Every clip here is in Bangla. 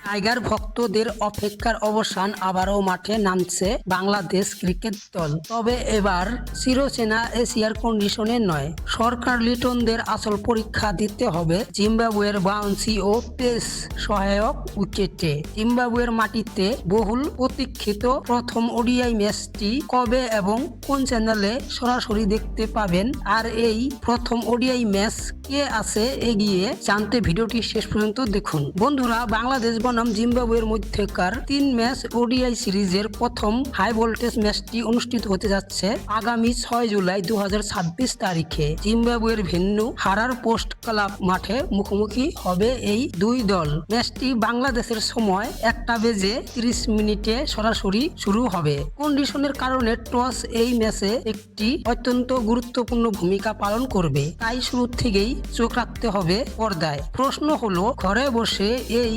টাইগার ভক্তদের অপেক্ষার অবসান, আবারও মাঠে নামছে বাংলাদেশ ক্রিকেট দল। তবে এবার চিরচেনা এশিয়ার কন্ডিশনে নয়, সরকার লিটনদের আসল পরীক্ষা দিতে হবে জিম্বাবুয়ের বাউন্সি ও পেস সহায়ক উইকেটে। জিম্বাবুয়ের মাটিতে বহুল প্রতীক্ষিত প্রথম ওডিআই ম্যাচটি কবে এবং কোন চ্যানেলে সরাসরি দেখতে পাবেন, আর এই প্রথম ওডিআই ম্যাচ কে আছে এগিয়ে জানতে ভিডিওটি শেষ পর্যন্ত দেখুন। বন্ধুরা, বাংলাদেশ বনাম জিম্বাবুয়ের মধ্যকার 3 ম্যাচ ওডিআই সিরিজের প্রথম হাই ভোল্টেজ ম্যাচটি অনুষ্ঠিত হতে যাচ্ছে আগামী 6 জুলাই 2026 তারিখে। জিম্বাবুয়ের ভেন্যু হারার পোস্ট ক্লাব মাঠে মুখোমুখি হবে এই দুই দল। ম্যাচটি বাংলাদেশের সময় 1:30 সরাসরি শুরু হবে। কন্ডিশনের কারণে টস এই ম্যাচে একটি অত্যন্ত গুরুত্বপূর্ণ ভূমিকা পালন করবে, তাই শুরু থেকেই চোখ রাখতে হবে পর্দায়। প্রশ্ন হলো, ঘরে বসে এই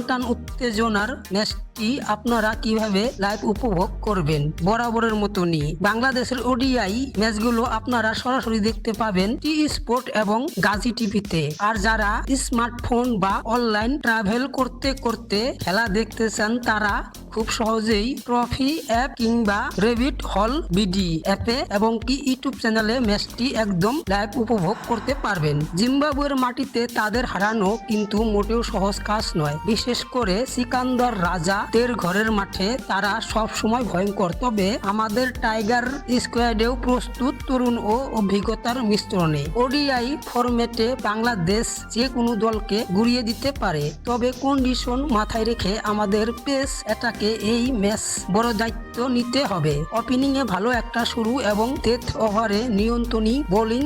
টান উত্তেজনার ম্যাচটি আপনারা কিভাবে লাইভ উপভোগ করবেন? বরাবরের মতনই বাংলাদেশের ওডিআই ম্যাচগুলো আপনারা সরাসরি দেখতে পাবেন টি স্পোর্ট এবং গাজী টিভিতে। আর যারা স্মার্টফোন বা অনলাইন ট্রাভেল করতে করতে খেলা দেখতে চান, তারা খুব সহজেই ট্রফি অ্যাপ কিংবা রেবিট হল বিডি অ্যাপে এবং কি ইউটিউব চ্যানেলে ম্যাচটি একদম লাইভ উপভোগ করতে পারবেন। জিম্বাবুয়ের মাটিতে তাদের হারানো কিন্তু মোটেও সহজ কাজ নয়, বিশেষ করে সিকান্দার রাজাদের ঘরের মাঠে তারা সব সময় ভয়ঙ্কর। তবে আমাদের টাইগার স্কোয়াডেও প্রস্তুত তরুণ ও অভিজ্ঞতার মিশ্রণে। ওডিআই ফরম্যাটে বাংলাদেশ যে কোনো দলকে গুড়িয়ে দিতে পারে, তবে কন্ডিশন মাথায় রেখে আমাদের পেস অ্যাটাকে এই ম্যাচ বড় দায়িত্ব নিতে হবে। ওপেনিং এ ভালো একটা শুরু এবং ডেথ ওভারে নিয়ন্ত্রণী বোলিং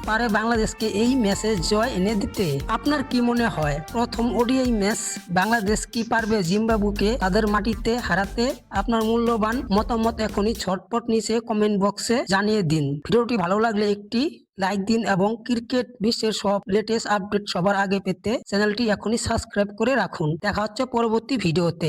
পারে বাংলাদেশকে এই ম্যাচে জয় এনে দিতে। আপনার কি মনে হয়, প্রথম ওডিআই ম্যাচ বাংলাদেশ কি পারবে জিম্বাবুকে তাদের মাটিতে হারাতে? আপনার মূল্যবান মতামত এখনই ঝটপট নিচে কমেন্ট বক্সে জানিয়ে দিন। ভিডিওটি ভালো লাগলে একটি লাইক দিন এবং ক্রিকেট বিশ্বের সব লেটেস্ট আপডেট সবার আগে পেতে চ্যানেলটি এখনই সাবস্ক্রাইব করে রাখুন। দেখা হচ্ছে পরবর্তী ভিডিওতে।